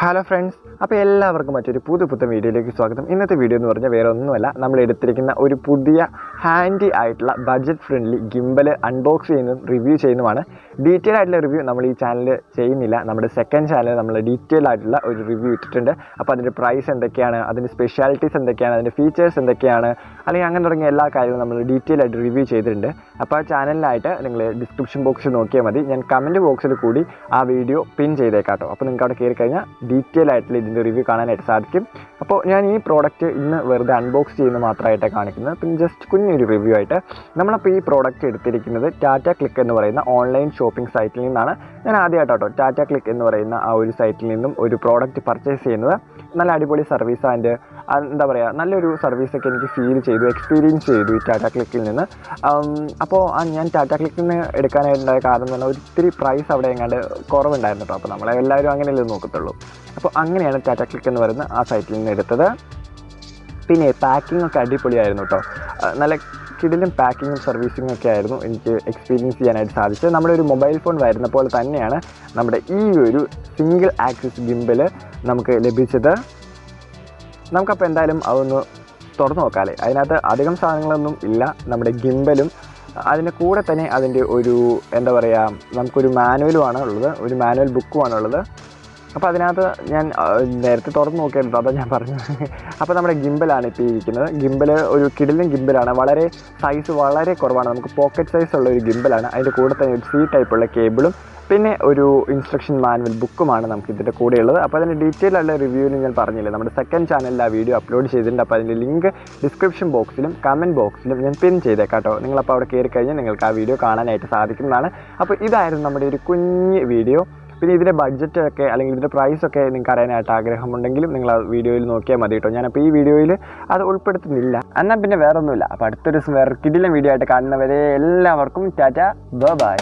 Hello friends, അപ്പോൾ എല്ലാവർക്കും മറ്റൊരു പുതിയ വീഡിയോയിലേക്ക് സ്വാഗതം. ഇന്നത്തെ വീഡിയോ എന്ന് പറഞ്ഞാൽ വേറെ ഒന്നുമല്ല, നമ്മൾ എടുത്തിരിക്കുന്ന ഒരു പുതിയ ഹാൻഡി ആയിട്ടുള്ള ബഡ്ജറ്റ് ഫ്രണ്ട്ലി ഗിംബൽ അൺബോക്സ് ചെയ്യുന്നതും റിവ്യൂ ചെയ്യുന്നതുമാണ്. ഡീറ്റെയിൽ ആയിട്ടുള്ള റിവ്യൂ നമ്മൾ ഈ ചാനൽ ചെയ്യുന്നില്ല. നമ്മുടെ സെക്കൻഡ് ചാനൽ നമ്മൾ ഡീറ്റെയിൽ ആയിട്ടുള്ള ഒരു റിവ്യൂ ഇട്ടിട്ടുണ്ട്. അപ്പോൾ അതിൻ്റെ പ്രൈസ് എന്തൊക്കെയാണ്, അതിൻ്റെ സ്പെഷ്യാലിറ്റീസ് എന്തൊക്കെയാണ്, അതിൻ്റെ ഫീച്ചേഴ്സ് എന്തൊക്കെയാണ്, അല്ലെങ്കിൽ അങ്ങനെ തുടങ്ങിയ എല്ലാ കാര്യങ്ങളും നമ്മൾ ഡീറ്റെയിൽ ആയിട്ട് റിവ്യൂ ചെയ്തിട്ടുണ്ട്. അപ്പോൾ ആ ചാനലിലായിട്ട് നിങ്ങൾ ഡിസ്ക്രിപ്ഷൻ ബോക്സിൽ നോക്കിയാൽ മതി. ഞാൻ കമൻറ്റ് ബോക്സിൽ കൂടി ആ വീഡിയോ പിൻ ചെയ്തേക്കാട്ടോ. അപ്പോൾ നിങ്ങൾക്ക് അവിടെ കയറി കഴിഞ്ഞാൽ ഡീറ്റെയിൽ ആയിട്ടുള്ള ഇതിൻ്റെ റിവ്യൂ കാണാനായിട്ട് സാധിക്കും. അപ്പോൾ ഞാൻ ഈ പ്രോഡക്റ്റ് ഇന്ന് വെറുതെ അൺബോക്സ് ചെയ്യുന്നത് മാത്രമായിട്ടാണ് കാണിക്കുന്നത്. പിന്നെ ജസ്റ്റ് കുഞ്ഞൊരു റിവ്യൂ ആയിട്ട് നമ്മളപ്പോൾ ഈ പ്രോഡക്റ്റ് എടുത്തിരിക്കുന്നത് ടാറ്റ ക്ലിക്ക് എന്ന് പറയുന്ന ഓൺലൈൻ ഷോപ്പിംഗ് സൈറ്റിൽ നിന്നാണ്. ഞാൻ ആദ്യമായിട്ടോ ടാറ്റ ക്ലിക്ക് എന്ന് പറയുന്ന ആ ഒരു സൈറ്റിൽ നിന്നും ഒരു പ്രോഡക്റ്റ് പർച്ചേസ് ചെയ്യുന്നത്. നല്ല അടിപൊളി സർവീസ് ആൻഡ് എന്താ പറയുക, നല്ലൊരു സർവീസൊക്കെ എനിക്ക് ഫീൽ ചെയ്തു, എക്സ്പീരിയൻസ് ചെയ്തു ഈ ടാറ്റ ക്ലിക്കിൽ നിന്ന്. അപ്പോൾ ഞാൻ ടാറ്റ ക്ലിക്കിൽ നിന്ന് എടുക്കാനായിട്ടുണ്ടായ കാരണം എന്ന് പറഞ്ഞാൽ ഒത്തിരി പ്രൈസ് അവിടെ എങ്ങാണ്ട് കുറവുണ്ടായിരുന്നു കേട്ടോ. അപ്പോൾ നമ്മളെല്ലാവരും അങ്ങനെയല്ലേ നോക്കത്തുള്ളൂ. അപ്പോൾ അങ്ങനെയാണ് ടാറ്റ ക്ലിക്ക് എന്ന് പറയുന്ന ആ സൈറ്റിൽ നിന്ന് എടുത്തത്. പിന്നെ പാക്കിംഗ് ഒക്കെ അടിപൊളിയായിരുന്നു കേട്ടോ. നല്ല കിടിലും പാക്കിങ്ങും സർവീസിങ്ങും ഒക്കെ ആയിരുന്നു എനിക്ക് എക്സ്പീരിയൻസ് ചെയ്യാനായിട്ട് സാധിച്ചത്. നമ്മുടെ ഒരു മൊബൈൽ ഫോൺ വരുന്ന പോലെ തന്നെയാണ് നമ്മുടെ ഈ ഒരു സിംഗിൾ ആക്സിസ് ഗിംബൽ നമുക്ക് ലഭിച്ചത്. നമുക്കപ്പോൾ എന്തായാലും അതൊന്ന് തുറന്നു നോക്കാമല്ലേ. അതിനകത്ത് അധികം സാധനങ്ങളൊന്നും ഇല്ല. നമ്മുടെ ഗിംബലും അതിൻ്റെ കൂടെ തന്നെ അതിൻ്റെ ഒരു എന്താ പറയുക, നമുക്കൊരു മാനുവലുമാണ് ഉള്ളത്, ഒരു മാനുവൽ ബുക്കുമാണുള്ളത്. അപ്പോൾ അതിനകത്ത് ഞാൻ നേരത്തെ തുറന്ന് നോക്കിയായിരുന്നു, അതാണ് ഞാൻ പറഞ്ഞത്. അപ്പോൾ നമ്മുടെ ഗിംബലാണ് ഇപ്പോൾ ഇരിക്കുന്നത്. ഗിംബൽ ഒരു കിടിലൻ ഗിംബലാണ്. വളരെ സൈസ് വളരെ കുറവാണ്. നമുക്ക് പോക്കറ്റ് സൈസുള്ള ഒരു ഗിംബലാണ്. അതിൻ്റെ കൂടെ തന്നെ ഒരു C ടൈപ്പുള്ള കേബിളും പിന്നെ ഒരു ഇൻസ്ട്രക്ഷൻ മാനുവൽ ബുക്കുമാണ് നമുക്ക് ഇതിൻ്റെ കൂടെയുള്ളത്. അപ്പോൾ അതിൻ്റെ ഡീറ്റെയിൽ ആയിട്ടുള്ള റിവ്യൂവിന് ഞാൻ പറഞ്ഞില്ലേ, നമ്മുടെ സെക്കൻഡ് ചാനലിൽ ആ വീഡിയോ അപ്ലോഡ് ചെയ്തിട്ടുണ്ട്. അപ്പോൾ അതിൻ്റെ ലിങ്ക് ഡിസ്ക്രിപ്ഷൻ ബോക്സിലും കമൻറ്റ് ബോക്സിലും ഞാൻ പിൻ ചെയ്തേക്കാം കേട്ടോ. നിങ്ങളപ്പോൾ അവിടെ കയറി കഴിഞ്ഞാൽ നിങ്ങൾക്ക് ആ വീഡിയോ കാണാനായിട്ട് സാധിക്കുന്നതാണ്. അപ്പോൾ ഇതായിരുന്നു നമ്മുടെ ഒരു കുഞ്ഞ് വീഡിയോ. പിന്നെ ഇതിൻ്റെ ബഡ്ജറ്റൊക്കെ അല്ലെങ്കിൽ ഇതിൻ്റെ പ്രൈസൊക്കെ നിങ്ങൾക്ക് അറിയാനായിട്ട് ആഗ്രഹമുണ്ടെങ്കിലും നിങ്ങൾ ആ വീഡിയോയിൽ നോക്കിയാൽ മതി കേട്ടോ. ഞാനപ്പോൾ ഈ വീഡിയോയിൽ അത് ഉൾപ്പെടുത്തുന്നില്ല. എന്നാൽ പിന്നെ വേറെ ഒന്നുമില്ല. അപ്പോൾ അടുത്തൊരു ദിവസം വേറെ കിടിലൻ വീഡിയോ ആയിട്ട് കാണുന്നവരെ എല്ലാവർക്കും ടാറ്റ, ബൈ.